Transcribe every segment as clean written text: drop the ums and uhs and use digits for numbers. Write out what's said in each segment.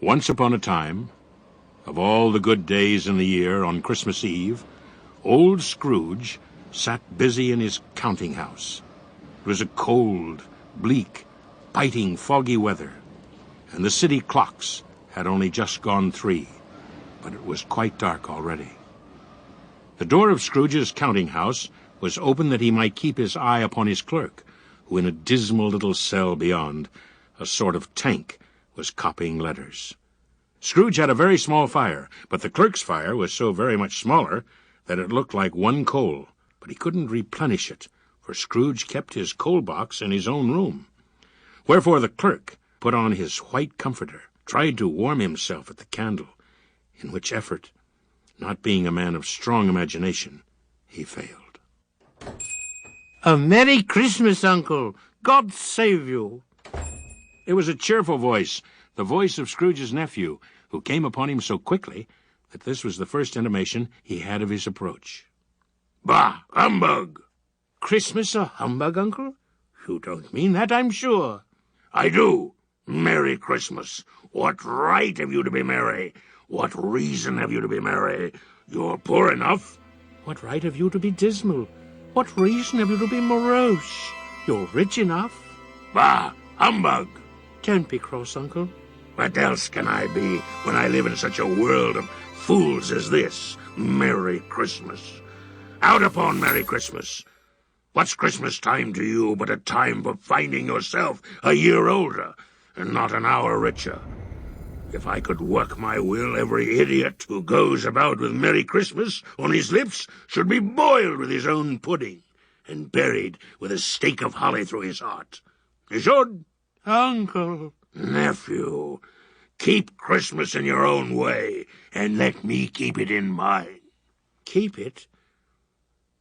Once upon a time, of all the good days in the year, on Christmas Eve, old Scrooge sat busy in his counting house. It was a cold, bleak, biting, foggy weather, and the city clocks had only just gone 3, but it was quite dark already. The door of Scrooge's counting house was open that he might keep his eye upon his clerk, who in a dismal little cell beyond, a sort of tank, was copying letters. Scrooge had a very small fire, but the clerk's fire was so very much smaller that it looked like one coal, but he couldn't replenish it, for Scrooge kept his coal box in his own room. Wherefore the clerk put on his white comforter, tried to warm himself at the candle, in which effort, not being a man of strong imagination, he failed. A Merry Christmas, Uncle! God save you! It was a cheerful voice, the voice of Scrooge's nephew, who came upon him so quickly that this was the first intimation he had of his approach. Bah! Humbug! Christmas a humbug, Uncle? You don't mean that, I'm sure. I do. Merry Christmas. What right have you to be merry? What reason have you to be merry? You're poor enough. What right have you to be dismal? What reason have you to be morose? You're rich enough. Bah! Humbug! Don't be cross, Uncle. What else can I be when I live in such a world of fools as this? Merry Christmas. Out upon Merry Christmas. What's Christmas time to you but a time for finding yourself a year older and not an hour richer? If I could work my will, every idiot who goes about with Merry Christmas on his lips should be boiled with his own pudding and buried with a stake of holly through his heart. He should. Uncle. Nephew, keep Christmas in your own way, and let me keep it in mine. Keep it?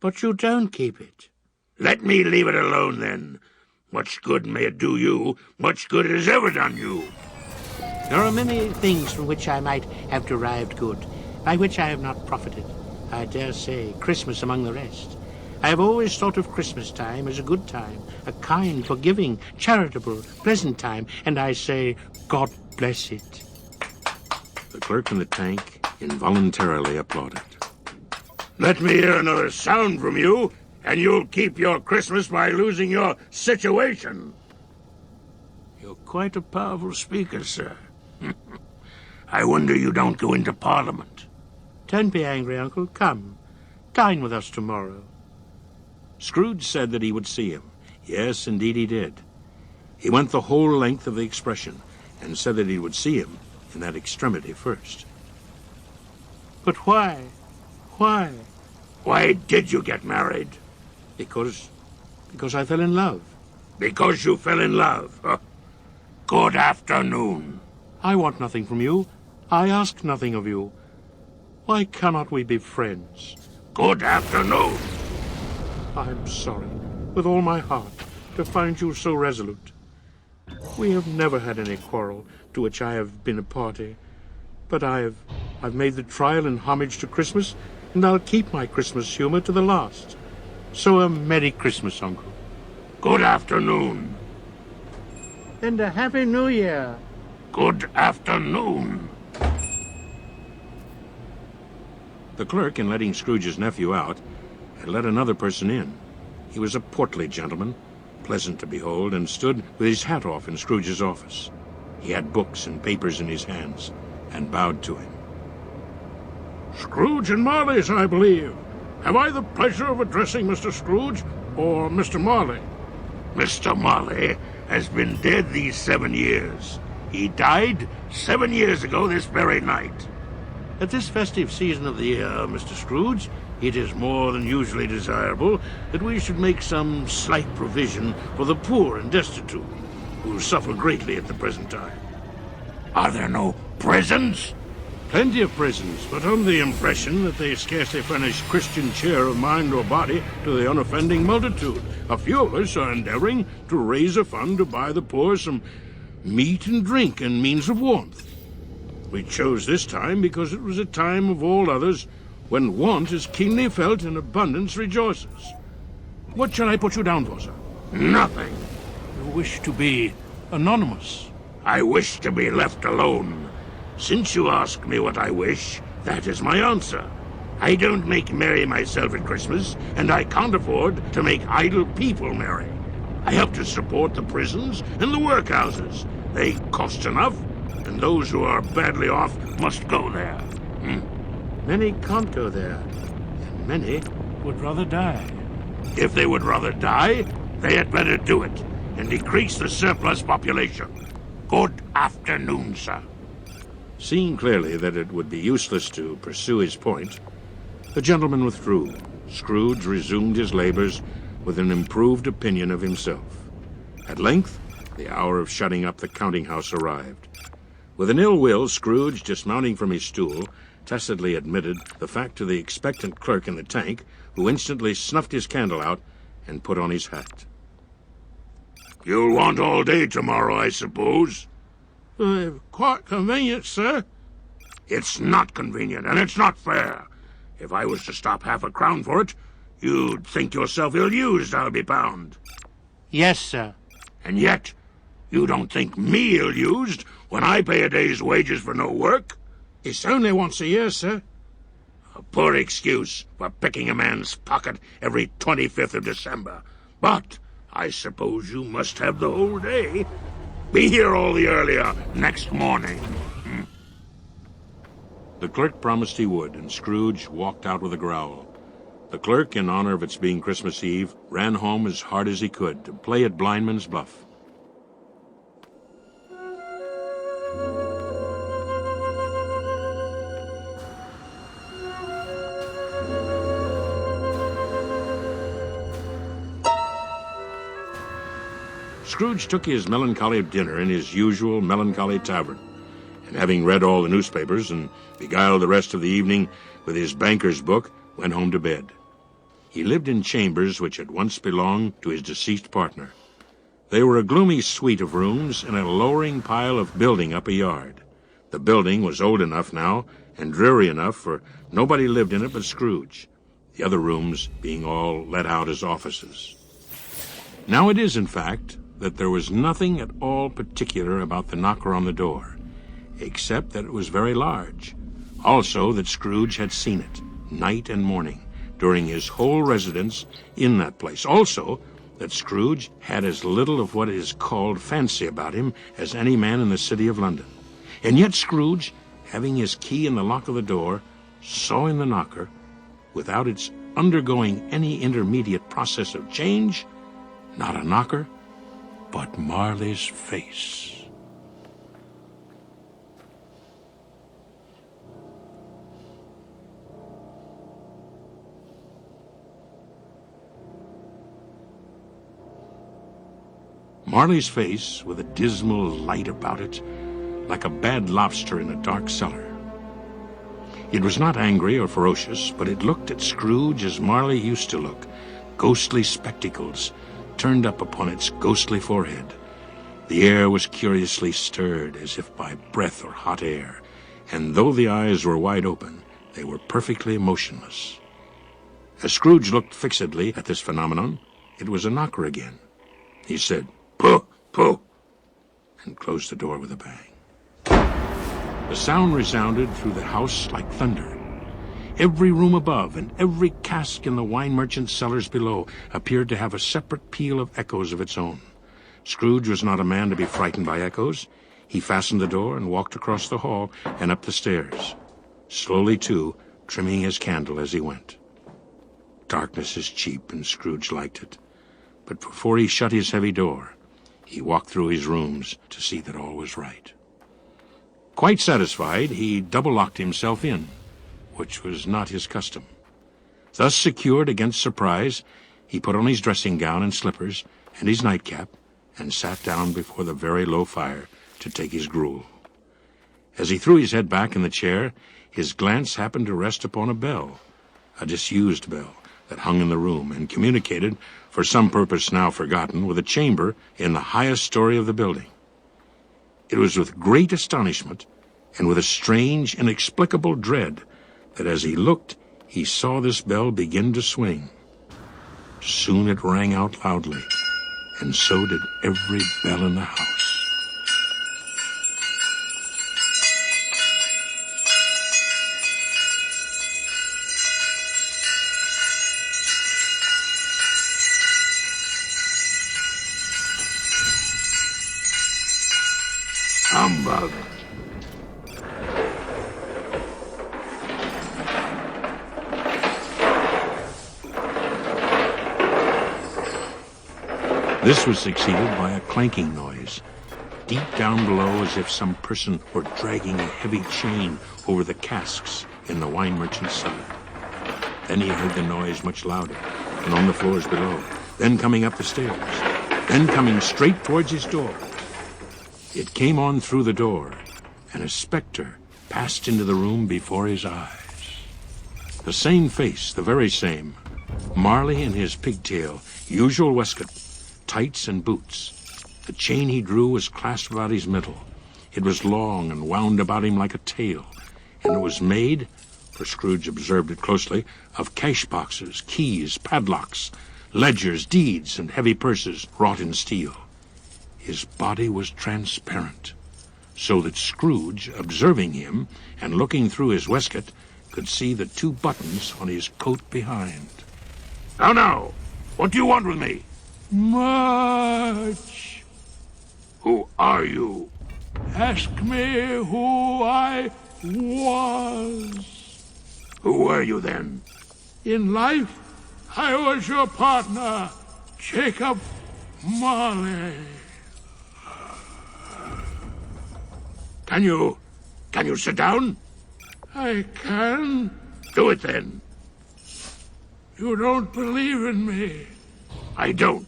But you don't keep it. Let me leave it alone, then. Much good may it do you, much good it has ever done you. There are many things from which I might have derived good, by which I have not profited. I dare say Christmas among the rest. I have always thought of Christmas time as a good time, a kind, forgiving, charitable, pleasant time, and I say, God bless it. The clerk in the tank involuntarily applauded. Let me hear another sound from you, and you'll keep your Christmas by losing your situation. You're quite a powerful speaker, sir. I wonder you don't go into Parliament. Don't be angry, Uncle. Come, dine with us tomorrow. Scrooge said that he would see him. Yes, indeed he did. He went the whole length of the expression, and said that he would see him in that extremity first. But why? Why? Why did you get married? Because I fell in love. Because you fell in love? Huh? Good afternoon. I want nothing from you. I ask nothing of you. Why cannot we be friends? Good afternoon. I'm sorry, with all my heart, to find you so resolute. We have never had any quarrel to which I have been a party, but I've made the trial in homage to Christmas, and I'll keep my Christmas humor to the last. So a Merry Christmas, Uncle. Good afternoon. And a Happy New Year. Good afternoon. The clerk, in letting Scrooge's nephew out, had let another person in. He was a portly gentleman, pleasant to behold, and stood with his hat off in Scrooge's office. He had books and papers in his hands, and bowed to him. Scrooge and Marley's, I believe. Have I the pleasure of addressing Mr. Scrooge or Mr. Marley? Mr. Marley has been dead these 7 years. He died 7 years ago this very night. At this festive season of the year, Mr. Scrooge, it is more than usually desirable that we should make some slight provision for the poor and destitute, who suffer greatly at the present time. Are there no prisons? Plenty of prisons, but under the impression that they scarcely furnish Christian cheer of mind or body to the unoffending multitude. A few of us are endeavoring to raise a fund to buy the poor some meat and drink and means of warmth. We chose this time because it was a time of all others when want is keenly felt and abundance rejoices. What shall I put you down for, sir? Nothing. you wish to be anonymous. I wish to be left alone, Since you ask me what I wish, that is my answer. I don't make merry myself at Christmas, and I can't afford to make idle people merry. I help to support the prisons and the workhouses. They cost enough, and those who are badly off must go there. Many can't go there, and many would rather die. If they would rather die, they had better do it, and decrease the surplus population. Good afternoon, sir. Seeing clearly that it would be useless to pursue his point, the gentleman withdrew. Scrooge resumed his labors with an improved opinion of himself. At length, the hour of shutting up the counting-house arrived. With an ill will, Scrooge, dismounting from his stool, tacitly admitted the fact to the expectant clerk in the tank, who instantly snuffed his candle out and put on his hat. You'll want all day tomorrow, I suppose? Quite convenient, sir. It's not convenient, and it's not fair. If I was to stop half a crown for it, you'd think yourself ill-used, I'll be bound. Yes, sir. And yet, you don't think me ill-used when I pay a day's wages for no work? It's only once a year, sir. A poor excuse for picking a man's pocket every 25th of December. But I suppose you must have the whole day. Be here all the earlier next morning. The clerk promised he would, and Scrooge walked out with a growl. The clerk, in honor of its being Christmas Eve, ran home as hard as he could to play at blindman's buff. Scrooge took his melancholy dinner in his usual melancholy tavern, and having read all the newspapers and beguiled the rest of the evening with his banker's book, went home to bed. He lived in chambers which had once belonged to his deceased partner. They were a gloomy suite of rooms in a lowering pile of building up a yard. The building was old enough now and dreary enough, for nobody lived in it but Scrooge, the other rooms being all let out as offices. Now it is, in fact, that there was nothing at all particular about the knocker on the door, except that it was very large. Also that Scrooge had seen it, night and morning, during his whole residence in that place. Also that Scrooge had as little of what is called fancy about him as any man in the city of London. And yet Scrooge, having his key in the lock of the door, saw in the knocker, without its undergoing any intermediate process of change, not a knocker, but Marley's face. Marley's face, with a dismal light about it, like a bad lobster in a dark cellar. It was not angry or ferocious, but it looked at Scrooge as Marley used to look, ghostly spectacles turned up upon its ghostly forehead. The air was curiously stirred, as if by breath or hot air, and though the eyes were wide open, they were perfectly motionless. As Scrooge looked fixedly at this phenomenon, it was a knocker again. He said, "Pooh, pooh," and closed the door with a bang. The sound resounded through the house like thunder. Every room above and every cask in the wine merchant's cellars below appeared to have a separate peal of echoes of its own. Scrooge was not a man to be frightened by echoes. He fastened the door and walked across the hall and up the stairs, slowly, too, trimming his candle as he went. Darkness is cheap, and Scrooge liked it. But before he shut his heavy door, he walked through his rooms to see that all was right. Quite satisfied, he double-locked himself in, which was not his custom. Thus secured against surprise, he put on his dressing gown and slippers and his nightcap and sat down before the very low fire to take his gruel. As he threw his head back in the chair, his glance happened to rest upon a bell, a disused bell that hung in the room and communicated, for some purpose now forgotten, with a chamber in the highest story of the building. It was with great astonishment and with a strange, inexplicable dread that as he looked, he saw this bell begin to swing. Soon it rang out loudly, and so did every bell in the house. humbug! This was succeeded by a clanking noise, deep down below, as if some person were dragging a heavy chain over the casks in the wine merchant's cellar. Then he heard the noise much louder, and on the floors below, then coming up the stairs, then coming straight towards his door. It came on through the door, and a spectre passed into the room before his eyes. The same face, the very same. Marley in his pigtail, usual waistcoat, tights and boots. The chain he drew was clasped about his middle. It was long and wound about him like a tail, and it was made, for Scrooge observed it closely, of cash boxes, keys, padlocks, ledgers, deeds, and heavy purses wrought in steel. His body was transparent, so that Scrooge, observing him and looking through his waistcoat, could see the 2 buttons on his coat behind. Now, what do you want with me? Much. Who are you? Ask me who I was. Who were you then? In life, I was your partner, Jacob Marley. Can you sit down? I can. Do it then. You don't believe in me. I don't.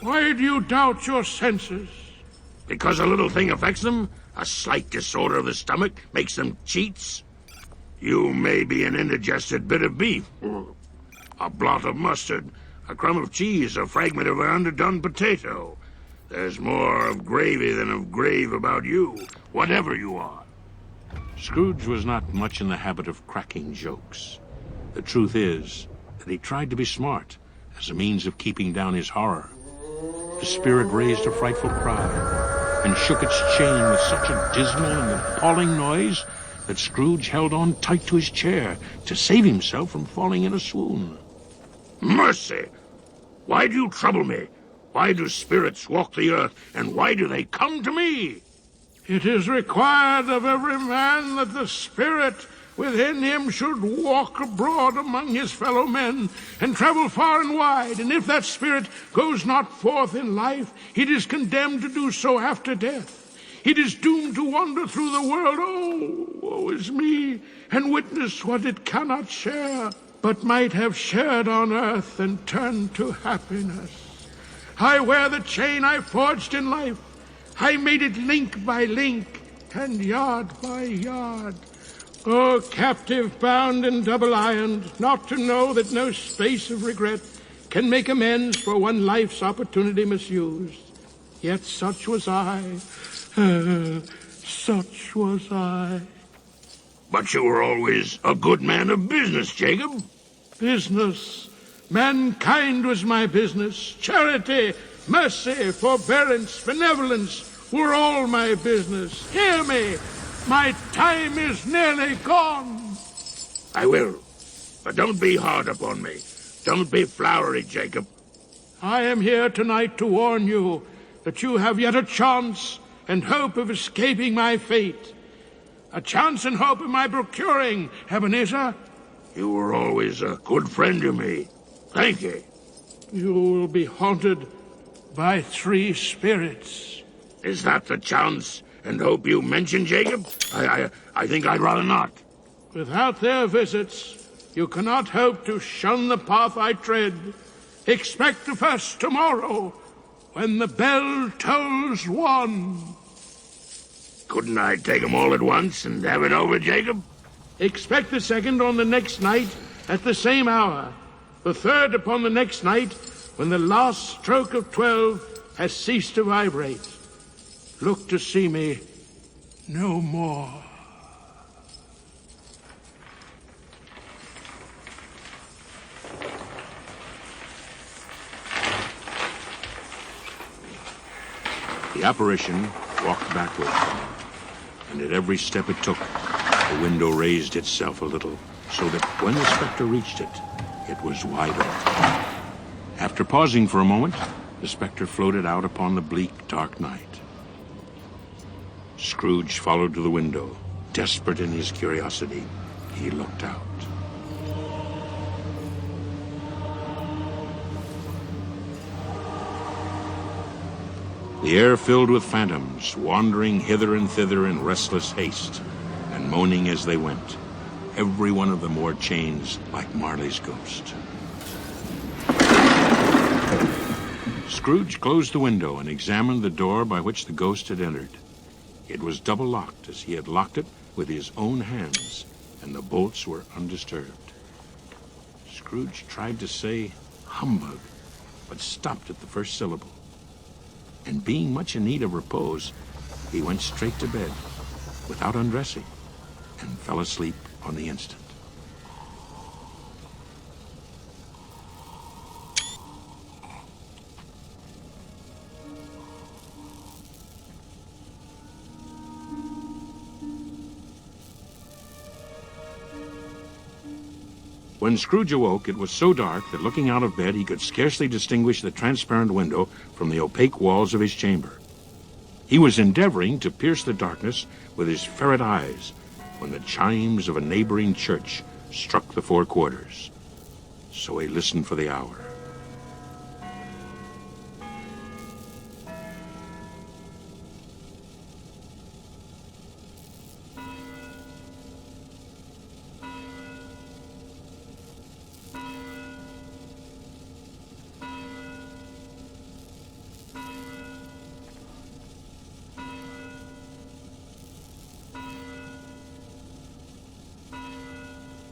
Why do you doubt your senses? Because a little thing affects them? A slight disorder of the stomach makes them cheats? You may be an indigested bit of beef, a blot of mustard, a crumb of cheese, a fragment of an underdone potato. There's more of gravy than of grave about you, whatever you are. Scrooge was not much in the habit of cracking jokes. The truth is that he tried to be smart as a means of keeping down his horror. The spirit raised a frightful cry and shook its chain with such a dismal and appalling noise that Scrooge held on tight to his chair to save himself from falling in a swoon. Mercy! Why do you trouble me? Why do spirits walk the earth, and why do they come to me? It is required of every man that the spirit within him should walk abroad among his fellow men and travel far and wide, and if that spirit goes not forth in life, it is condemned to do so after death. It is doomed to wander through the world, woe is me, and witness what it cannot share, but might have shared on earth and turned to happiness. I wear the chain I forged in life. I made it link by link and yard by yard. Oh, captive bound and double-ironed, not to know that no space of regret can make amends for one life's opportunity misused. Yet such was I, such was I. But you were always a good man of business, Jacob. Business. Mankind was my business. Charity, mercy, forbearance, benevolence were all my business. Hear me. My time is nearly gone. I will. But don't be hard upon me. Don't be flowery, Jacob. I am here tonight to warn you that you have yet a chance and hope of escaping my fate. A chance and hope of my procuring, Ebenezer. You were always a good friend to me. Thank you. You will be haunted by 3 spirits. Is that the chance and hope you mentioned, Jacob? I think I'd rather not. Without their visits, you cannot hope to shun the path I tread. Expect the first tomorrow, when the bell tolls 1. Couldn't I take 'em all at once and have it over, Jacob? Expect the second on the next night at the same hour. The third upon the next night, when the last stroke of 12 has ceased to vibrate. Look to see me no more. The apparition walked backward, and at every step it took, the window raised itself a little, so that when the spectre reached it, it was wide open. After pausing for a moment, the spectre floated out upon the bleak, dark night. Scrooge followed to the window. Desperate in his curiosity, he looked out. The air filled with phantoms, wandering hither and thither in restless haste, and moaning as they went. Every one of them wore chains like Marley's ghost. Scrooge closed the window and examined the door by which the ghost had entered. It was double-locked, as he had locked it with his own hands, and the bolts were undisturbed. Scrooge tried to say humbug, but stopped at the first syllable. And being much in need of repose, he went straight to bed, without undressing, and fell asleep on the instant. When Scrooge awoke, it was so dark that looking out of bed he could scarcely distinguish the transparent window from the opaque walls of his chamber. He was endeavoring to pierce the darkness with his ferret eyes when the chimes of a neighboring church struck the 4 quarters. So he listened for the hour.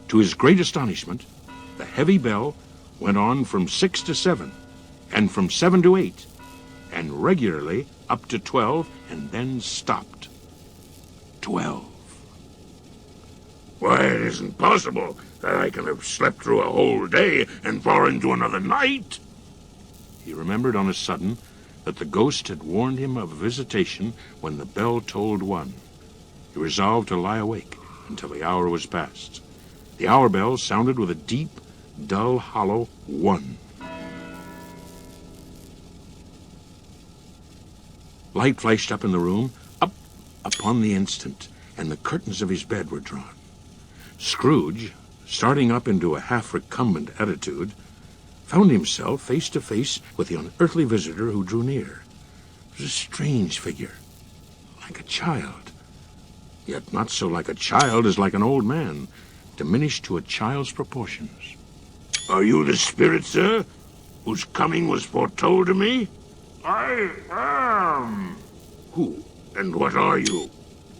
To his great astonishment, the heavy bell went on from 6 to 7, and from 7 to 8, and regularly up to 12, and then stopped. 12. Why, it isn't possible that I can have slept through a whole day and fall into another night. He remembered on a sudden that the ghost had warned him of a visitation when the bell tolled 1. He resolved to lie awake until the hour was past. The hour bell sounded with a deep, dull, hollow 1. Light flashed up in the room, up upon the instant, and the curtains of his bed were drawn. Scrooge, starting up into a half-recumbent attitude, found himself face to face with the unearthly visitor who drew near. It was a strange figure, like a child, yet not so like a child as like an old man, diminished to a child's proportions. Are you the spirit, sir, whose coming was foretold to me? I am. Who and what are you?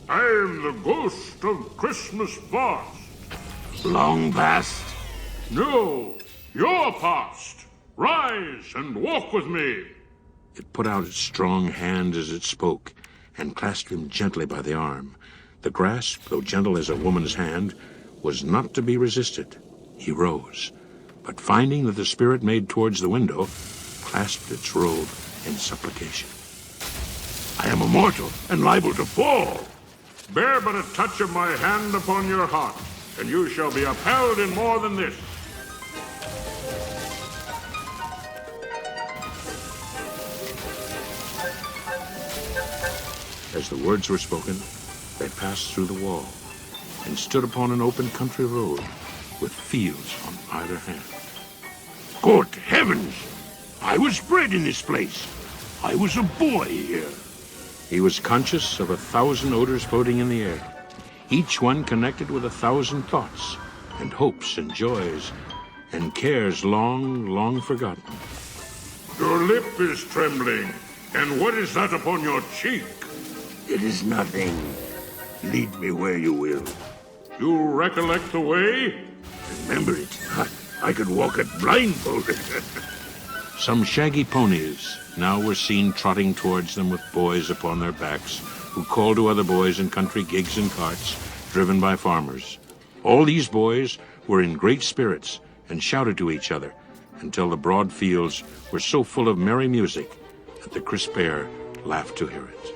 I am the ghost of Christmas past. Long past? No, your past. Rise and walk with me. It put out its strong hand as it spoke, and clasped him gently by the arm. The grasp, though gentle as a woman's hand, was not to be resisted. He rose, but finding that the spirit made towards the window, clasped its robe in supplication. I am a mortal and liable to fall. Bear but a touch of my hand upon your heart, and you shall be upheld in more than this. As the words were spoken, they passed through the wall and stood upon an open country road with fields on either hand. Good heavens! I was bred in this place. I was a boy here. He was conscious of 1,000 odors floating in the air, each one connected with 1,000 thoughts and hopes and joys and cares long, long forgotten. Your lip is trembling, and what is that upon your cheek? It is nothing. Lead me where you will. You recollect the way? Remember it. I could walk it blindfolded. Some shaggy ponies now were seen trotting towards them with boys upon their backs, who called to other boys in country gigs and carts, driven by farmers. All these boys were in great spirits and shouted to each other until the broad fields were so full of merry music that the crisp air laughed to hear it.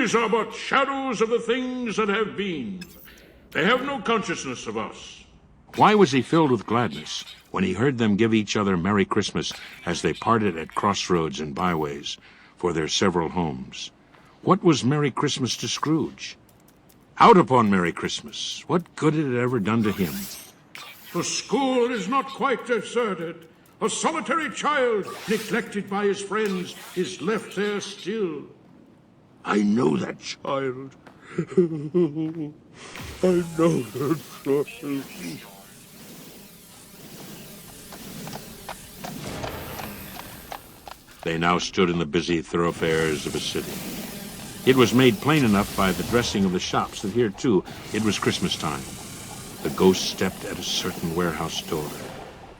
These are but shadows of the things that have been. They have no consciousness of us. Why was he filled with gladness when he heard them give each other Merry Christmas as they parted at crossroads and byways for their several homes? What was Merry Christmas to Scrooge? Out upon Merry Christmas! What good had it ever done to him? The school is not quite deserted. A solitary child, neglected by his friends, is left there still. I know that child. I know that child. They now stood in the busy thoroughfares of a city. It was made plain enough by the dressing of the shops that here, too, it was Christmas time. The ghost stepped at a certain warehouse door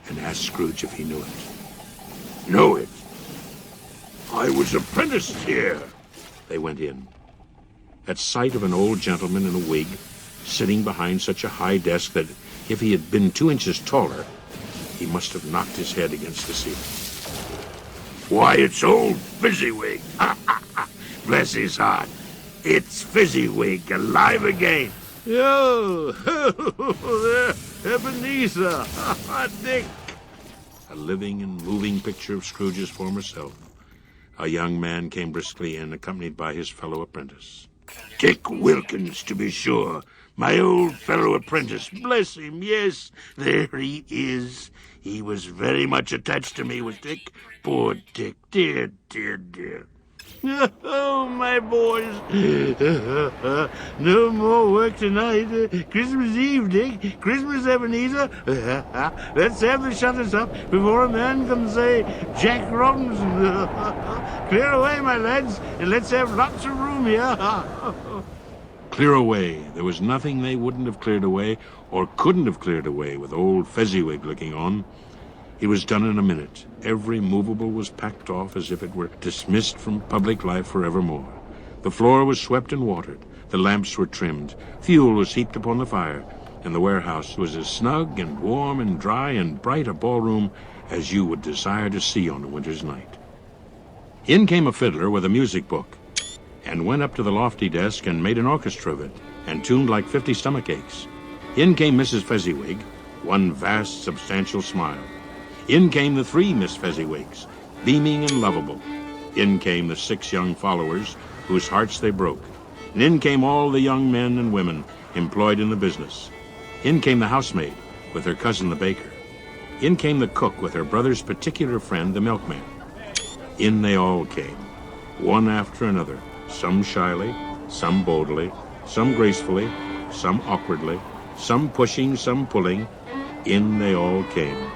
and asked Scrooge if he knew it. Know it? I was apprenticed here. They went in. At sight of an old gentleman in a wig, sitting behind such a high desk that if he had been 2 inches taller, he must have knocked his head against the ceiling. Why, it's old Fezziwig. Bless his heart. It's Fezziwig alive again. Yo, Ebenezer, Dick. A living and moving picture of Scrooge's former self. A young man came briskly in, accompanied by his fellow apprentice. Dick Wilkins, to be sure. My old fellow apprentice. Bless him, yes. There he is. He was very much attached to me, was Dick. Poor Dick. Dear, dear, dear. Oh, my boys. No more work tonight. Christmas Eve, Dick. Christmas, Ebenezer. Let's have the shutters up before a man can say Jack Robinson. Clear away, my lads, and let's have lots of room here. Clear away. There was nothing they wouldn't have cleared away or couldn't have cleared away with old Fezziwig looking on. It was done in a minute. Every movable was packed off as if it were dismissed from public life forevermore. The floor was swept and watered. The lamps were trimmed. Fuel was heaped upon the fire. And the warehouse was as snug and warm and dry and bright a ballroom as you would desire to see on a winter's night. In came a fiddler with a music book and went up to the lofty desk and made an orchestra of it and tuned like 50 stomachaches. In came Mrs. Fezziwig, one vast, substantial smile. In came the 3 Miss Fezziwigs, beaming and lovable. In came the 6 young followers, whose hearts they broke. And in came all the young men and women employed in the business. In came the housemaid, with her cousin the baker. In came the cook, with her brother's particular friend, the milkman. In they all came, one after another, some shyly, some boldly, some gracefully, some awkwardly, some pushing, some pulling. In they all came.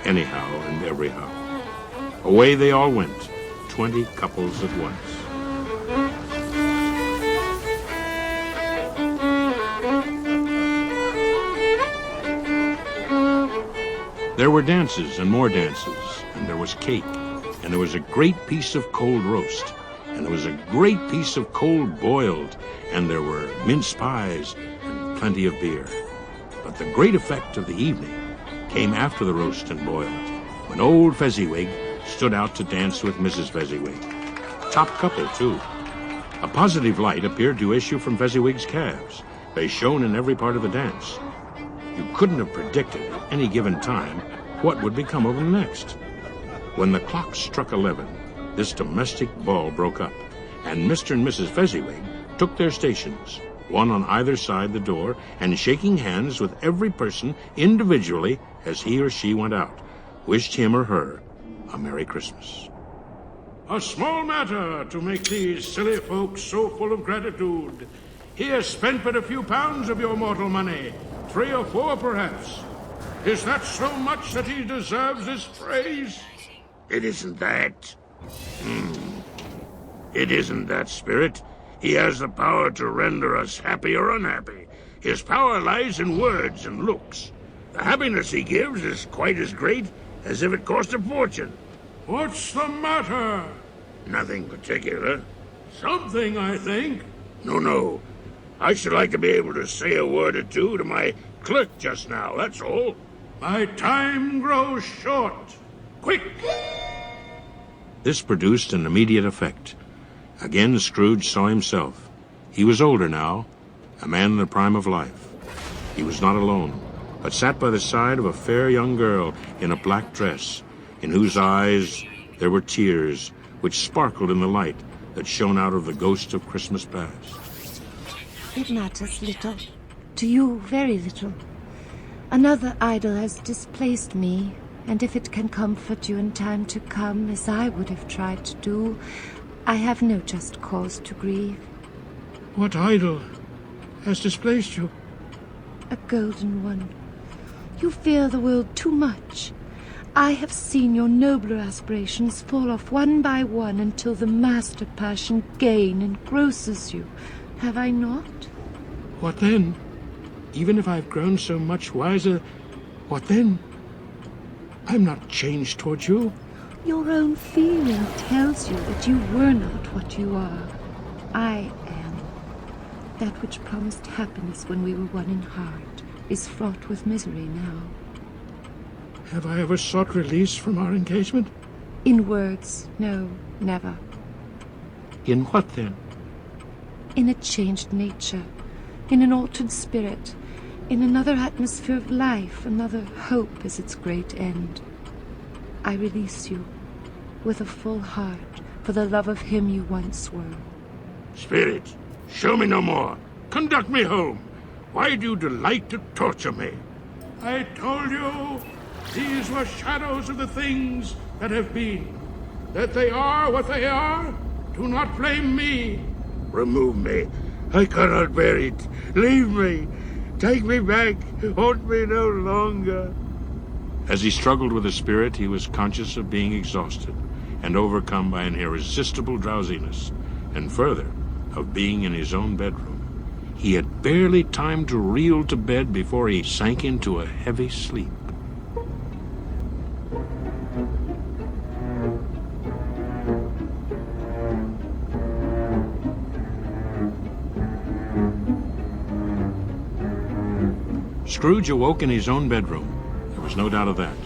Anyhow and everyhow. Away they all went, 20 couples at once. There were dances and more dances, and there was cake, and there was a great piece of cold roast, and there was a great piece of cold boiled, and there were mince pies and plenty of beer. But the great effect of the evening came after the roast and boiled, when old Fezziwig stood out to dance with Mrs. Fezziwig. Top couple, too. A positive light appeared to issue from Fezziwig's calves. They shone in every part of the dance. You couldn't have predicted at any given time what would become of them next. When the clock struck 11, this domestic ball broke up, and Mr. and Mrs. Fezziwig took their stations, one on either side the door, and shaking hands with every person individually as he or she went out, wished him or her a Merry Christmas. A small matter to make these silly folks so full of gratitude. He has spent but a few pounds of your mortal money, 3 or 4 perhaps. Is that so much that he deserves this praise? It isn't that. It isn't that, Spirit. He has the power to render us happy or unhappy. His power lies in words and looks. The happiness he gives is quite as great as if it cost a fortune. What's the matter? Nothing particular. Something, I think. No. I should like to be able to say a word or two to my clerk just now, that's all. My time grows short. Quick! This produced an immediate effect. Again Scrooge saw himself, He was older now, a man in the prime of life. He was not alone, but sat by the side of a fair young girl in a black dress, in whose eyes there were tears which sparkled in the light that shone out of the ghost of Christmas past. It matters little. To you, very little. Another idol has displaced me, and if it can comfort you in time to come, as I would have tried to do, I have no just cause to grieve. What idol has displaced you? A golden one. You fear the world too much. I have seen your nobler aspirations fall off one by one until the master passion gain engrosses you. Have I not? What then? Even if I've grown so much wiser, what then? I'm not changed toward you. Your own feeling tells you that you were not what you are. I am. That which promised happiness when we were one in heart is fraught with misery now. Have I ever sought release from our engagement? In words, no, never. In what then? In a changed nature, in an altered spirit, in another atmosphere of life, another hope as its great end. I release you, with a full heart, for the love of him you once were. Spirit, show me no more. Conduct me home. Why do you delight to torture me? I told you, these were shadows of the things that have been. That they are what they are, do not blame me. Remove me. I cannot bear it. Leave me. Take me back. Hold me no longer. As he struggled with the spirit, he was conscious of being exhausted and overcome by an irresistible drowsiness, and further, of being in his own bedroom. He had barely time to reel to bed before he sank into a heavy sleep. Scrooge awoke in his own bedroom. There was no doubt of that.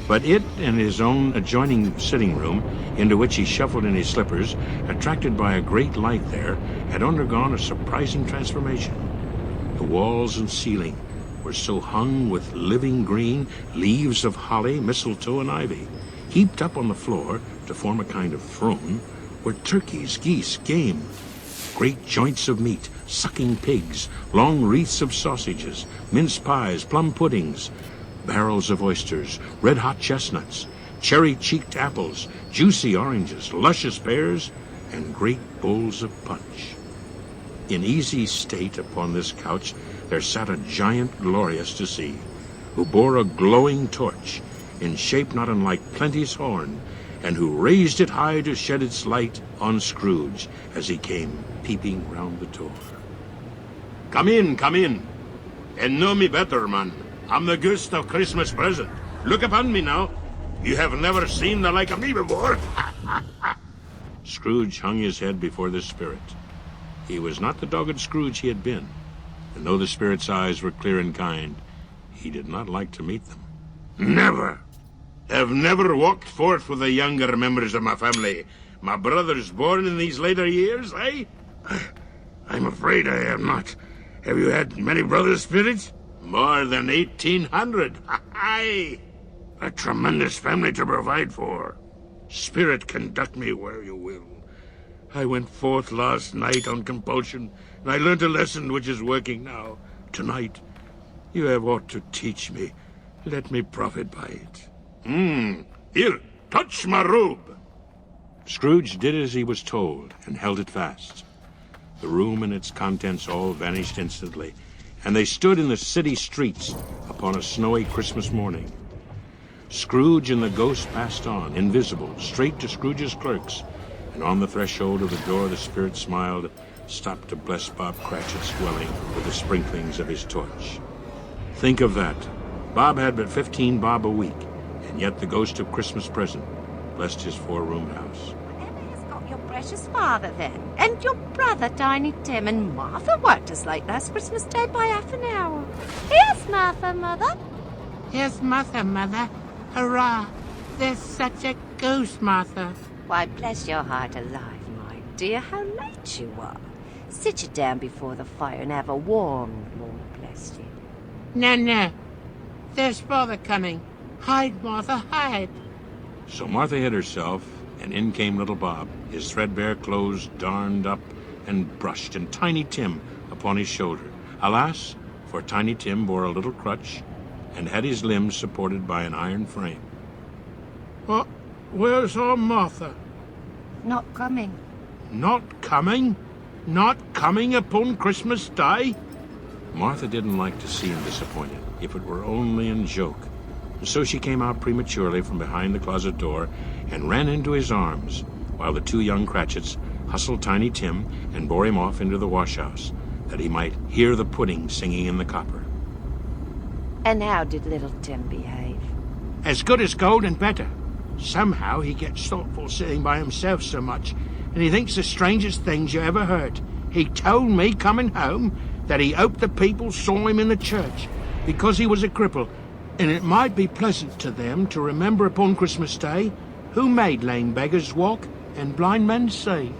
But it and his own adjoining sitting room, into which he shuffled in his slippers, attracted by a great light there, had undergone a surprising transformation. The walls and ceiling were so hung with living green, leaves of holly, mistletoe, and ivy. Heaped up on the floor, to form a kind of throne, were turkeys, geese, game, great joints of meat, sucking pigs, long wreaths of sausages, mince pies, plum puddings, barrels of oysters, red-hot chestnuts, cherry-cheeked apples, juicy oranges, luscious pears, and great bowls of punch. In easy state upon this couch there sat a giant glorious to see, who bore a glowing torch, in shape not unlike Plenty's horn, and who raised it high to shed its light on Scrooge as he came peeping round the door. Come in, and know me better, man. I'm the ghost of Christmas present. Look upon me now. You have never seen the like of me before. Scrooge hung his head before the spirit. He was not the dogged Scrooge he had been, and though the spirit's eyes were clear and kind, he did not like to meet them. Never. I've never walked forth with the younger members of my family. My brothers born in these later years, eh? I'm afraid I have not. Have you had many brothers, Spirit? More than 1,800. Aye! A tremendous family to provide for. Spirit, conduct me where you will. I went forth last night on compulsion, and I learned a lesson which is working now. Tonight, you have aught to teach me. Let me profit by it. Here, touch my robe. Scrooge did as he was told, and held it fast. The room and its contents all vanished instantly, and they stood in the city streets upon a snowy Christmas morning. Scrooge and the ghost passed on, invisible, straight to Scrooge's clerks, and on the threshold of the door the spirit smiled, stopped to bless Bob Cratchit's dwelling with the sprinklings of his torch. Think of that. Bob had but 15 bob a week, and yet the ghost of Christmas present blessed his four-roomed house. Your precious father, then, and your brother, Tiny Tim, and Martha worked us late last Christmas Day by half an hour. Here's Martha, Mother. Here's Martha, Mother. Hurrah! There's such a ghost, Martha. Why, bless your heart alive, my dear, how late you are. Sit you down before the fire and have a warm, Lord bless you. No. There's Father coming. Hide, Martha, hide. So Martha hid herself, and in came little Bob, his threadbare clothes darned up and brushed, and Tiny Tim upon his shoulder. Alas, for Tiny Tim bore a little crutch, and had his limbs supported by an iron frame. What? Where's our Martha? Not coming. Not coming? Not coming upon Christmas Day? Martha didn't like to see him disappointed, if it were only in joke. So she came out prematurely from behind the closet door and ran into his arms, while the two young Cratchits hustled Tiny Tim and bore him off into the washhouse, that he might hear the pudding singing in the copper. And how did little Tim behave? As good as gold and better. Somehow he gets thoughtful sitting by himself so much, and he thinks the strangest things you ever heard. He told me coming home that he hoped the people saw him in the church, because he was a cripple, and it might be pleasant to them to remember upon Christmas Day who made lame beggars walk and blind men see.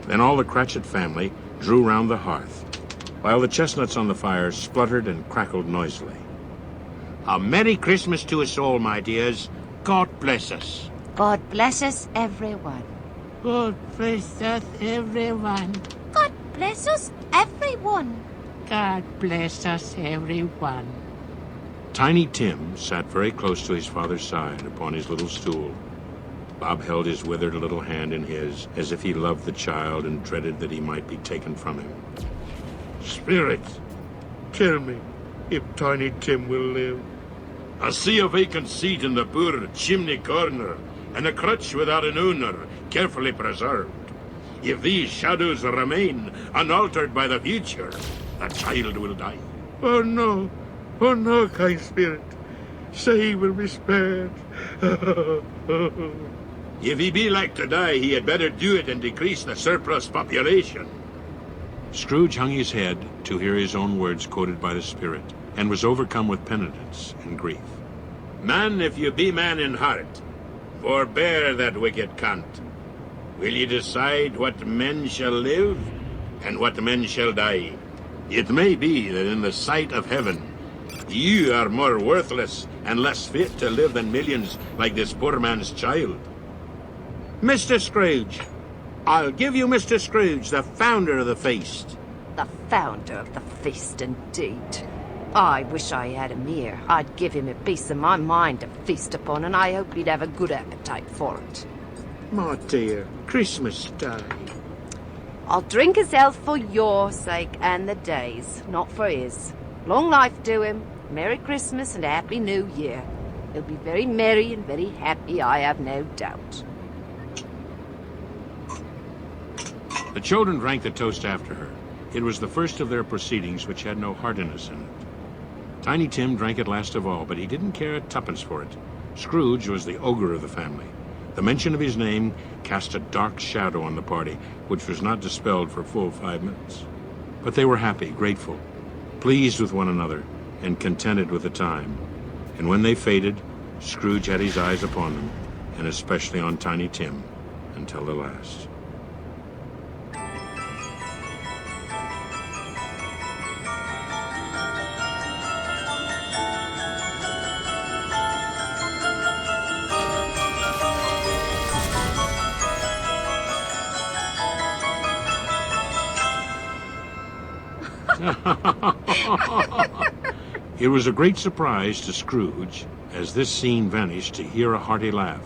Then all the Cratchit family drew round the hearth, while the chestnuts on the fire spluttered and crackled noisily. A Merry Christmas to us all, my dears. God bless us. God bless us, everyone. God bless us, everyone. God bless us, everyone. God bless us, everyone. Tiny Tim sat very close to his father's side upon his little stool. Bob held his withered little hand in his, as if he loved the child and dreaded that he might be taken from him. Spirit, tell me if Tiny Tim will live. I see a vacant seat in the poor chimney corner, and a crutch without an owner, carefully preserved. If these shadows remain unaltered by the future, the child will die. Oh no, kind spirit. Say he will be spared. If he be like to die, he had better do it and decrease the surplus population. Scrooge hung his head to hear his own words quoted by the Spirit, and was overcome with penitence and grief. Man, if you be man in heart, forbear that wicked cunt. Will ye decide what men shall live and what men shall die? It may be that in the sight of heaven, you are more worthless and less fit to live than millions like this poor man's child. Mr. Scrooge. I'll give you Mr. Scrooge, the founder of the feast. The founder of the feast, indeed. I wish I had him here. I'd give him a piece of my mind to feast upon, and I hope he'd have a good appetite for it. My dear, Christmas Day. I'll drink his health for your sake and the day's, not for his. Long life to him, Merry Christmas and Happy New Year. He'll be very merry and very happy, I have no doubt. The children drank the toast after her. It was the first of their proceedings which had no heartiness in it. Tiny Tim drank it last of all, but he didn't care twopence for it. Scrooge was the ogre of the family. The mention of his name cast a dark shadow on the party, which was not dispelled for full 5 minutes. But they were happy, grateful, pleased with one another, and contented with the time. And when they faded, Scrooge had his eyes upon them, and especially on Tiny Tim, until the last. It was a great surprise to Scrooge, as this scene vanished, to hear a hearty laugh.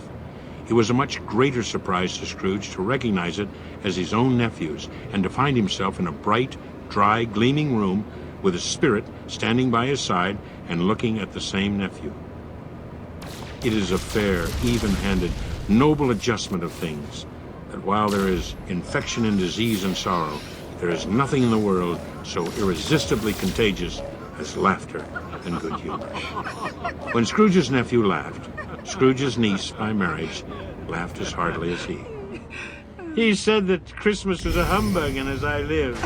It was a much greater surprise to Scrooge to recognize it as his own nephew's, and to find himself in a bright, dry, gleaming room with a spirit standing by his side and looking at the same nephew. It is a fair, even-handed, noble adjustment of things, that while there is infection and disease and sorrow, there is nothing in the world so irresistibly contagious as laughter and good humor. When Scrooge's nephew laughed, Scrooge's niece, by marriage, laughed as heartily as he. He said that Christmas was a humbug, and as I live.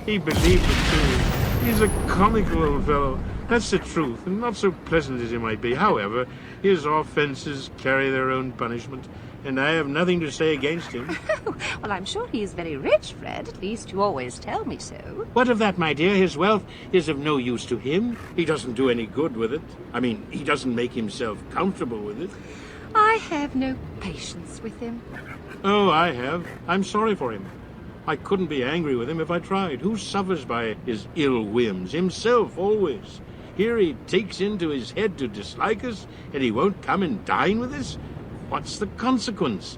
He believed it too. He's a comical old fellow. That's the truth, and not so pleasant as he might be. However, his offenses carry their own punishment, and I have nothing to say against him. Well, I'm sure he is very rich, Fred. At least you always tell me so. What of that, my dear? His wealth is of no use to him. He doesn't do any good with it. I mean, he doesn't make himself comfortable with it. I have no patience with him. Oh, I have. I'm sorry for him. I couldn't be angry with him if I tried. Who suffers by his ill whims? Himself, always. Here he takes into his head to dislike us, and he won't come and dine with us? What's the consequence?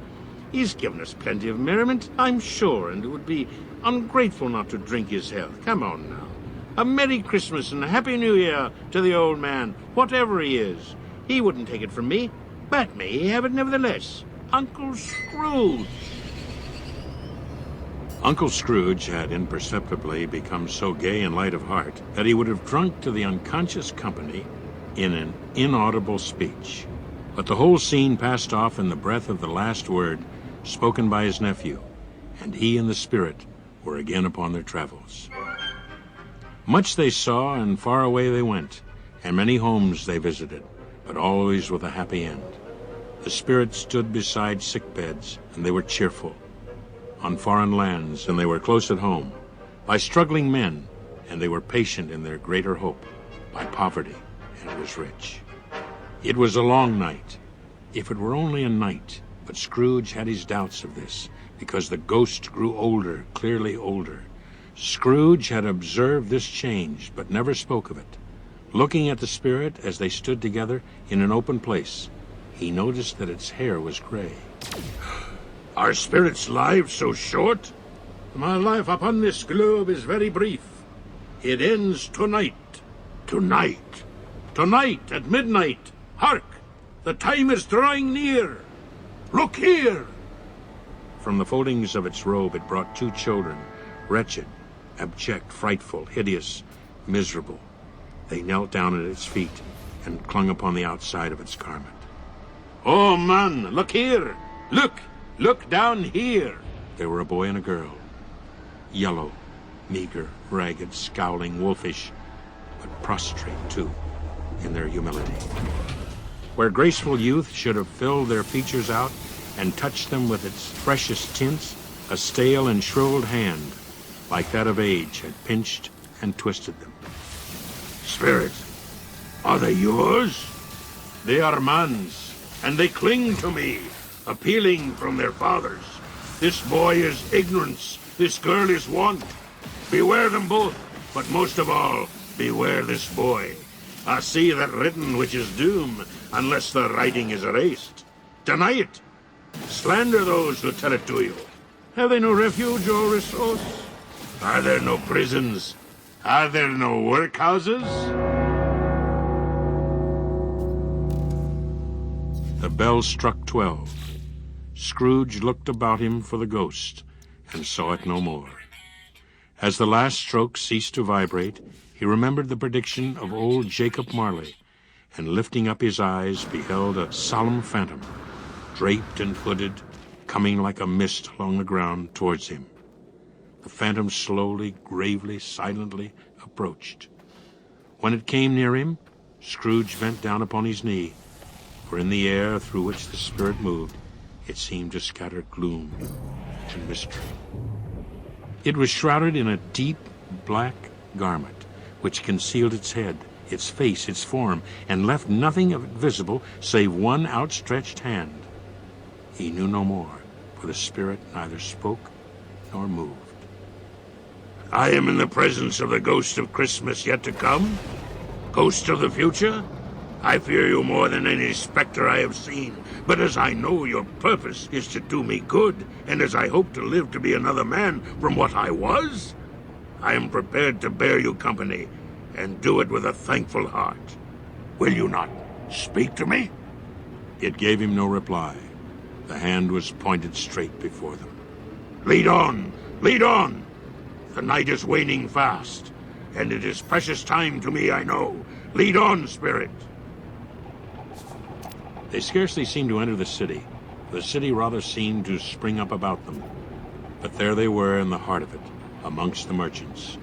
He's given us plenty of merriment, I'm sure, and it would be ungrateful not to drink his health. Come on now. A Merry Christmas and a Happy New Year to the old man, whatever he is. He wouldn't take it from me, but may he have it nevertheless. Uncle Scrooge. Uncle Scrooge had imperceptibly become so gay and light of heart that he would have drunk to the unconscious company in an inaudible speech. But the whole scene passed off in the breath of the last word spoken by his nephew, and he and the spirit were again upon their travels. Much they saw, and far away they went, and many homes they visited, but always with a happy end. The spirit stood beside sick beds, and they were cheerful. On foreign lands, and they were close at home. By struggling men, and they were patient in their greater hope. By poverty, and it was rich. It was a long night, if it were only a night, but Scrooge had his doubts of this, because the ghost grew older, clearly older. Scrooge had observed this change, but never spoke of it. Looking at the spirit as they stood together in an open place, he noticed that its hair was gray. Are spirits' lives so short? My life upon this globe is very brief. It ends tonight. Tonight. Tonight at midnight. Hark! The time is drawing near. Look here! From the foldings of its robe it brought two children, wretched, abject, frightful, hideous, miserable. They knelt down at its feet and clung upon the outside of its garment. Oh, man, look here! Look! Look down here! They were a boy and a girl. Yellow, meager, ragged, scowling, wolfish, but prostrate, too, in their humility. Where graceful youth should have filled their features out and touched them with its freshest tints, a stale and shriveled hand, like that of age, had pinched and twisted them. Spirit, are they yours? They are man's, and they cling to me, appealing from their fathers. This boy is ignorance, this girl is want. Beware them both, but most of all, beware this boy. I see that written which is doom, unless the writing is erased. Deny it. Slander those who tell it to you. Have they no refuge or resource? Are there no prisons? Are there no workhouses? The bell struck 12. Scrooge looked about him for the ghost, and saw it no more. As the last stroke ceased to vibrate, he remembered the prediction of old Jacob Marley, and lifting up his eyes, beheld a solemn phantom, draped and hooded, coming like a mist along the ground towards him. The phantom slowly, gravely, silently approached. When it came near him, Scrooge bent down upon his knee, for in the air through which the spirit moved, it seemed to scatter gloom and mystery. It was shrouded in a deep black garment, which concealed its head, its face, its form, and left nothing of it visible save one outstretched hand. He knew no more, for the spirit neither spoke nor moved. I am in the presence of the ghost of Christmas yet to come? Ghost of the future? I fear you more than any specter I have seen, but as I know your purpose is to do me good, and as I hope to live to be another man from what I was, I am prepared to bear you company, and do it with a thankful heart. Will you not speak to me? It gave him no reply. The hand was pointed straight before them. Lead on! Lead on! The night is waning fast, and it is precious time to me, I know. Lead on, spirit! They scarcely seemed to enter the city. The city rather seemed to spring up about them. But there they were in the heart of it, amongst the merchants.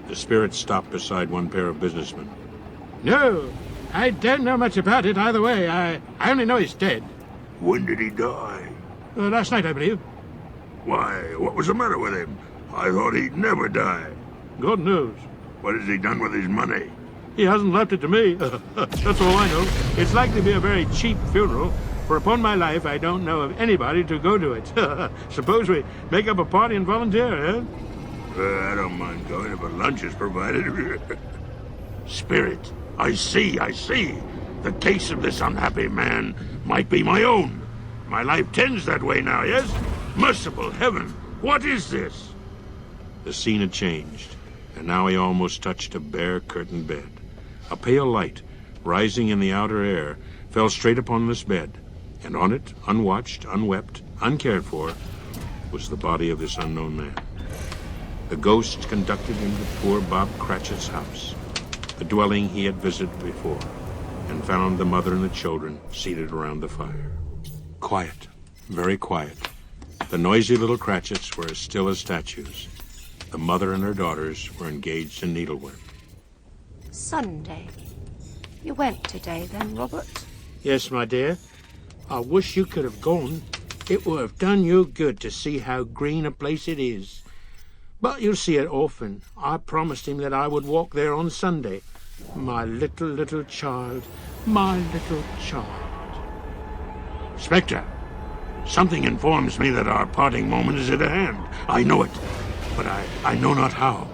The spirit stopped beside one pair of businessmen. No, I don't know much about it either way. I only know he's dead. When did he die? Last night, I believe. Why, what was the matter with him? I thought he'd never die. God knows. What has he done with his money? He hasn't left it to me. That's all I know. It's likely to be a very cheap funeral, for upon my life I don't know of anybody to go to it. Suppose we make up a party and volunteer, eh? I don't mind going if a lunch is provided. Spirit, I see. The case of this unhappy man might be my own. My life tends that way now, yes? Merciful heaven, what is this? The scene had changed, and now he almost touched a bare curtained bed. A pale light, rising in the outer air, fell straight upon this bed, and on it, unwatched, unwept, uncared for, was the body of this unknown man. The ghost conducted him to poor Bob Cratchit's house, the dwelling he had visited before, and found the mother and the children seated around the fire. Quiet, very quiet. The noisy little Cratchits were as still as statues. The mother and her daughters were engaged in needlework. Sunday. You went today then, Robert? Yes, my dear. I wish you could have gone. It would have done you good to see how green a place it is. But you'll see it often. I promised him that I would walk there on Sunday. My little child. My little child. Spectre, something informs me that our parting moment is at hand. I know it, but I know not how.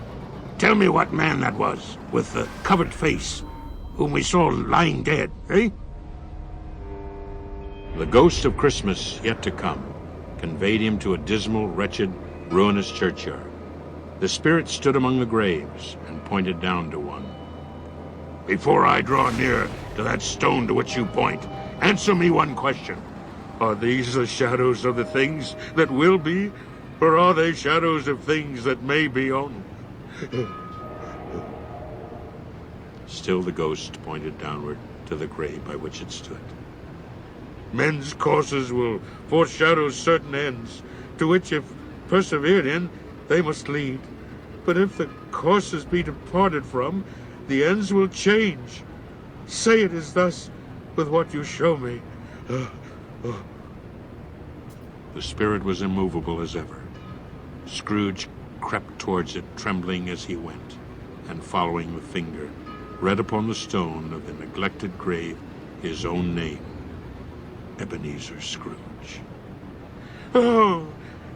Tell me what man that was, with the covered face, whom we saw lying dead, eh? The ghost of Christmas yet to come conveyed him to a dismal, wretched, ruinous churchyard. The spirit stood among the graves and pointed down to one. Before I draw near to that stone to which you point, answer me one question. Are these the shadows of the things that will be, or are they shadows of things that may be on? Still the ghost pointed downward to the grave by which it stood. Men's courses will foreshadow certain ends, to which, if persevered in, they must lead. But if the courses be departed from, the ends will change. Say it is thus with what you show me. The spirit was immovable as ever. Scrooge crept towards it, trembling as he went, and following the finger, read upon the stone of the neglected grave his own name, Ebenezer Scrooge. Oh,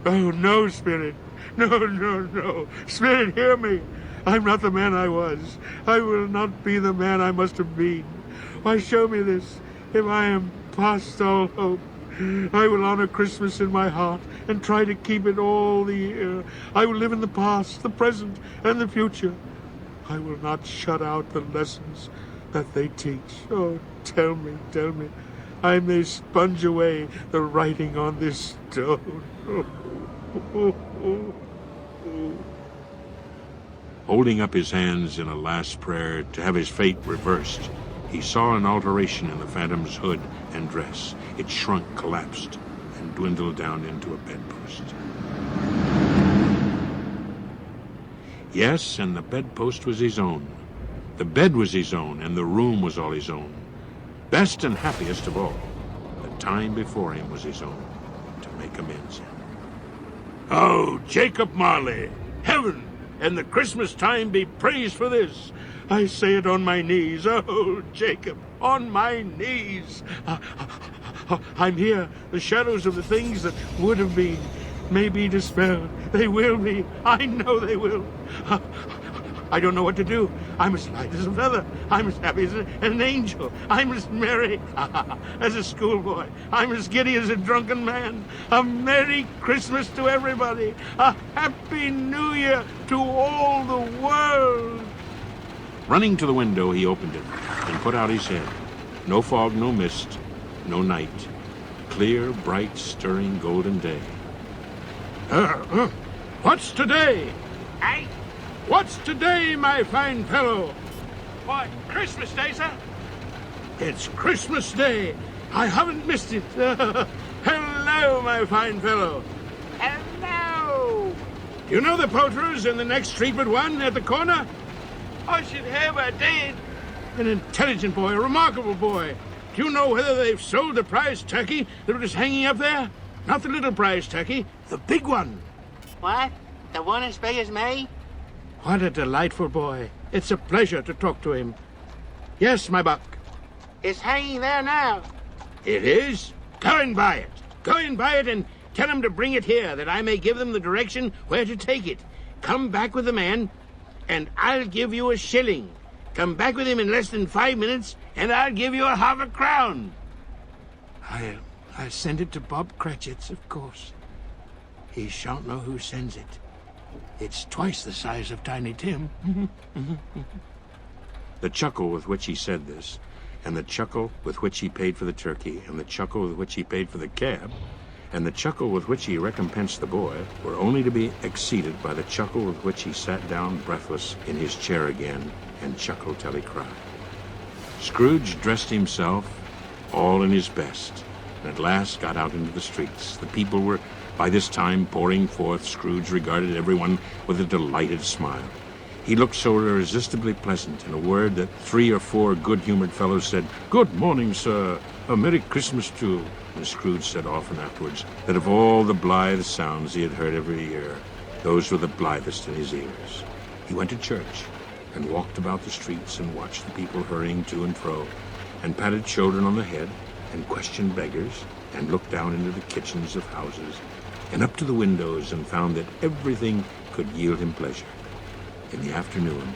no, Spirit. No. Spirit, hear me. I'm not the man I was. I will not be the man I must have been. Why show me this, if I am past all hope? I will honor Christmas in my heart and try to keep it all the year. I will live in the past, the present, and the future. I will not shut out the lessons that they teach. Oh, tell me. I may sponge away the writing on this stone. Holding up his hands in a last prayer to have his fate reversed, he saw an alteration in the phantom's hood and dress. It shrunk, collapsed, and dwindled down into a bedpost. Yes, and the bedpost was his own. The bed was his own, and the room was all his own. Best and happiest of all, the time before him was his own, to make amends in. Oh, Jacob Marley, heaven and the Christmas time be praised for this. I say it on my knees. Oh, Jacob, on my knees. I'm here. The shadows of the things that would have been may be dispelled. They will be. I know they will. I don't know what to do. I'm as light as a feather. I'm as happy as an angel. I'm as merry as a schoolboy. I'm as giddy as a drunken man. A Merry Christmas to everybody. A Happy New Year to all the world. Running to the window, he opened it and put out his head. No fog, no mist, no night. Clear, bright, stirring, golden day. What's today? Aye? What's today, my fine fellow? Why, Christmas Day, sir. It's Christmas Day. I haven't missed it. Hello, my fine fellow. Hello. Do you know the poulterers in the next street but one at the corner? I should have a did. An intelligent boy, a remarkable boy. Do you know whether they've sold the prize turkey that was hanging up there? Not the little prize turkey, the big one. What? The one as big as me? What a delightful boy. It's a pleasure to talk to him. Yes, my buck. It's hanging there now. It is? Go and buy it. Go and buy it and tell him to bring it here, that I may give them the direction where to take it. Come back with the man, and I'll give you a shilling. Come back with him in less than 5 minutes, and I'll give you a half a crown. I'll send it to Bob Cratchit's, of course. He shan't know who sends it. It's twice the size of Tiny Tim. The chuckle with which he said this, and the chuckle with which he paid for the turkey, and the chuckle with which he paid for the cab, and the chuckle with which he recompensed the boy, were only to be exceeded by the chuckle with which he sat down breathless in his chair again and chuckled till he cried. Scrooge dressed himself all in his best, and at last got out into the streets. The people were by this time pouring forth. Scrooge regarded everyone with a delighted smile. He looked so irresistibly pleasant, in a word, that 3 or 4 good-humored fellows said, "Good morning, sir. A Merry Christmas to..." And Scrooge said often afterwards that of all the blithe sounds he had heard every year, those were the blithest in his ears. He went to church, and walked about the streets, and watched the people hurrying to and fro, and patted children on the head, and questioned beggars, and looked down into the kitchens of houses, and up to the windows, and found that everything could yield him pleasure. In the afternoon,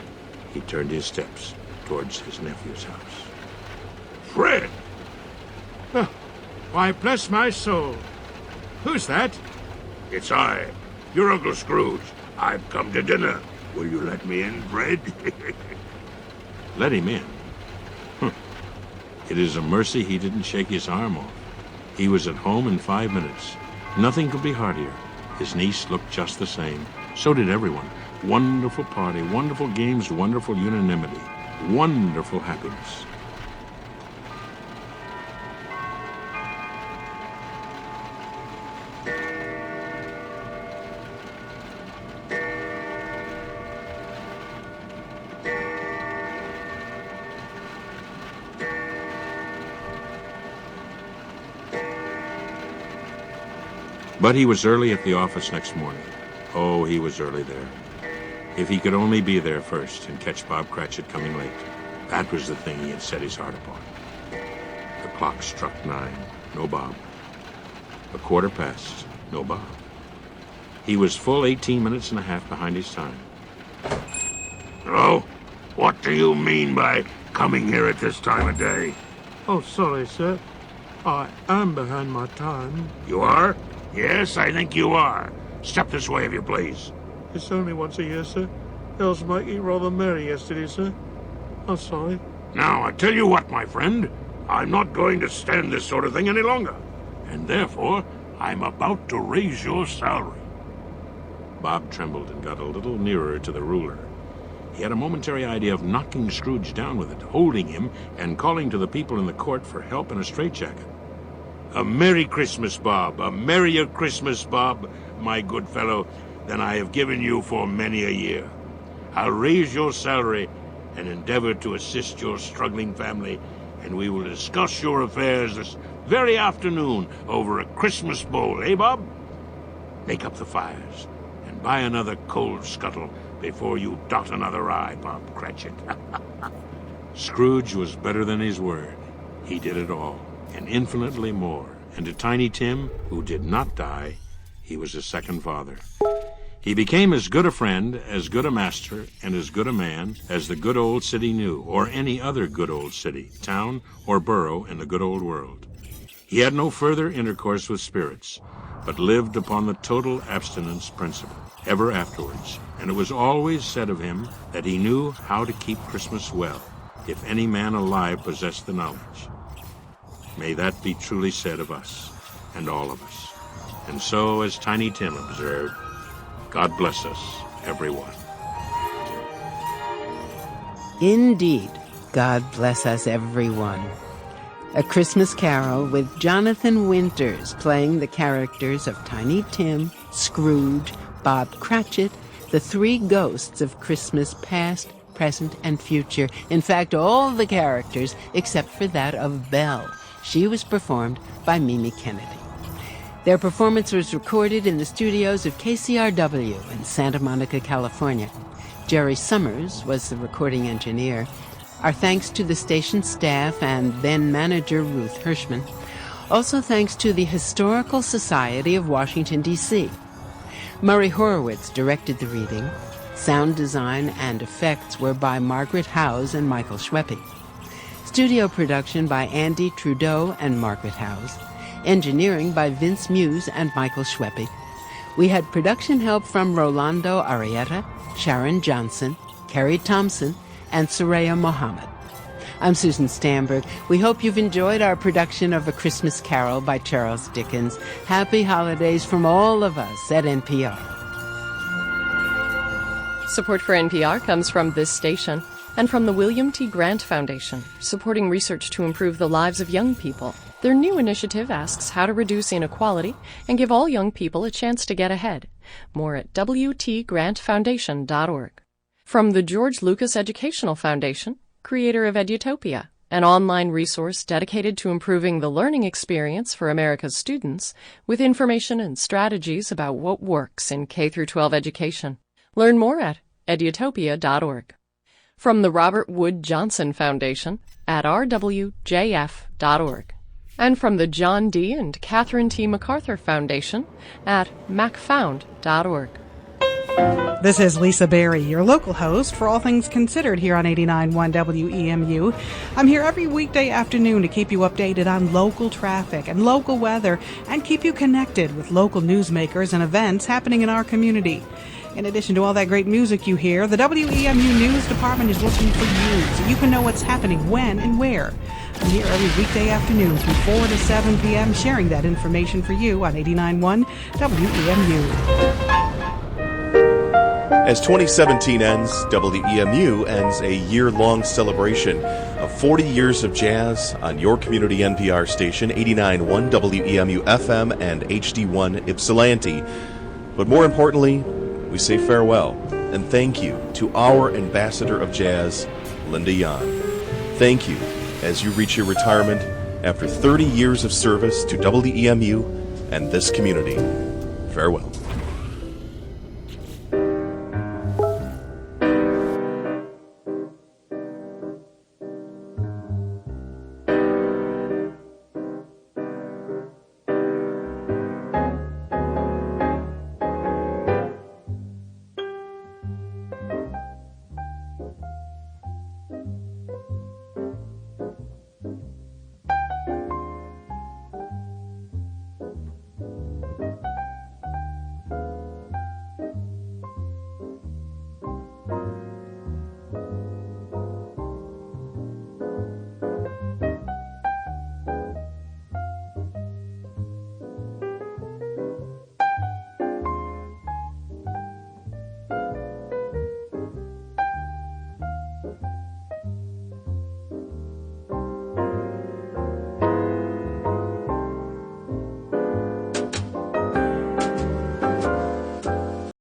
he turned his steps towards his nephew's house. Fred! Oh, why, bless my soul. Who's that? It's I, your Uncle Scrooge. I've come to dinner. Will you let me in, Fred? Let him in. It is a mercy he didn't shake his arm off. He was at home in 5 minutes. Nothing could be heartier. His niece looked just the same. So did everyone. Wonderful party, wonderful games, wonderful unanimity, wonderful happiness. But he was early at the office next morning. Oh, he was early there. If he could only be there first and catch Bob Cratchit coming late. That was the thing he had set his heart upon. The clock struck 9. No Bob. 1:15. No Bob. He was full 18 minutes and a half behind his time. Hello? What do you mean by coming here at this time of day? Oh, sorry, sir. I am behind my time. You are? Yes, I think you are. Step this way, if you please. It's only once a year, sir. Else make it rather merry yesterday, sir. I'm sorry. Now, I tell you what, my friend. I'm not going to stand this sort of thing any longer. And therefore, I'm about to raise your salary. Bob trembled and got a little nearer to the ruler. He had a momentary idea of knocking Scrooge down with it, holding him, and calling to the people in the court for help in a straitjacket. A Merry Christmas, Bob. A merrier Christmas, Bob, my good fellow, than I have given you for many a year. I'll raise your salary and endeavor to assist your struggling family, and we will discuss your affairs this very afternoon over a Christmas bowl, eh, Bob? Make up the fires and buy another coal scuttle before you dot another I, Bob Cratchit. Scrooge was better than his word. He did it all, and infinitely more. And to Tiny Tim, who did not die, he was a second father. He became as good a friend, as good a master, and as good a man as the good old city knew, or any other good old city, town, or borough in the good old world. He had no further intercourse with spirits, but lived upon the total abstinence principle ever afterwards, and it was always said of him that he knew how to keep Christmas well, if any man alive possessed the knowledge. May that be truly said of us, and all of us. And so, as Tiny Tim observed, God bless us, everyone. Indeed, God bless us, everyone. A Christmas Carol with Johnathan Winters playing the characters of Tiny Tim, Scrooge, Bob Cratchit, the 3 ghosts of Christmas past, present, and future. In fact, all the characters except for that of Belle. She was performed by Mimi Kennedy. Their performance was recorded in the studios of KCRW in Santa Monica, California. Jerry Summers was the recording engineer. Our thanks to the station staff and then manager Ruth Hirschman. Also thanks to the Historical Society of Washington, D.C. Murray Horowitz directed the reading. Sound design and effects were by Margaret Howes and Michael Schweppe. Studio production by Andy Trudeau and Margaret Howes. Engineering by Vince Muse and Michael Schweppe. We had production help from Rolando Arrieta, Sharon Johnson, Carrie Thompson, and Soraya Mohammed. I'm Susan Stamberg. We hope you've enjoyed our production of A Christmas Carol by Charles Dickens. Happy holidays from all of us at NPR. Support for NPR comes from this station and from the William T. Grant Foundation, supporting research to improve the lives of young people. Their new initiative asks how to reduce inequality and give all young people a chance to get ahead. More at wtgrantfoundation.org. From the George Lucas Educational Foundation, creator of Edutopia, an online resource dedicated to improving the learning experience for America's students with information and strategies about what works in K-12 education. Learn more at edutopia.org. From the Robert Wood Johnson Foundation at rwjf.org. And from the John D. and Catherine T. MacArthur Foundation at macfound.org. This is Lisa Berry, your local host for All Things Considered here on 89.1 WEMU. I'm here every weekday afternoon to keep you updated on local traffic and local weather and keep you connected with local newsmakers and events happening in our community. In addition to all that great music you hear, the WEMU News Department is looking for you so you can know what's happening when and where. I'm here every weekday afternoon from 4 to 7 p.m. sharing that information for you on 89.1 WEMU. As 2017 ends, WEMU ends a year-long celebration of 40 years of jazz on your community NPR station, 89.1 WEMU FM and HD1 Ypsilanti. But more importantly, we say farewell and thank you to our ambassador of jazz, Linda Yan. Thank you as you reach your retirement after 30 years of service to WEMU and this community. Farewell.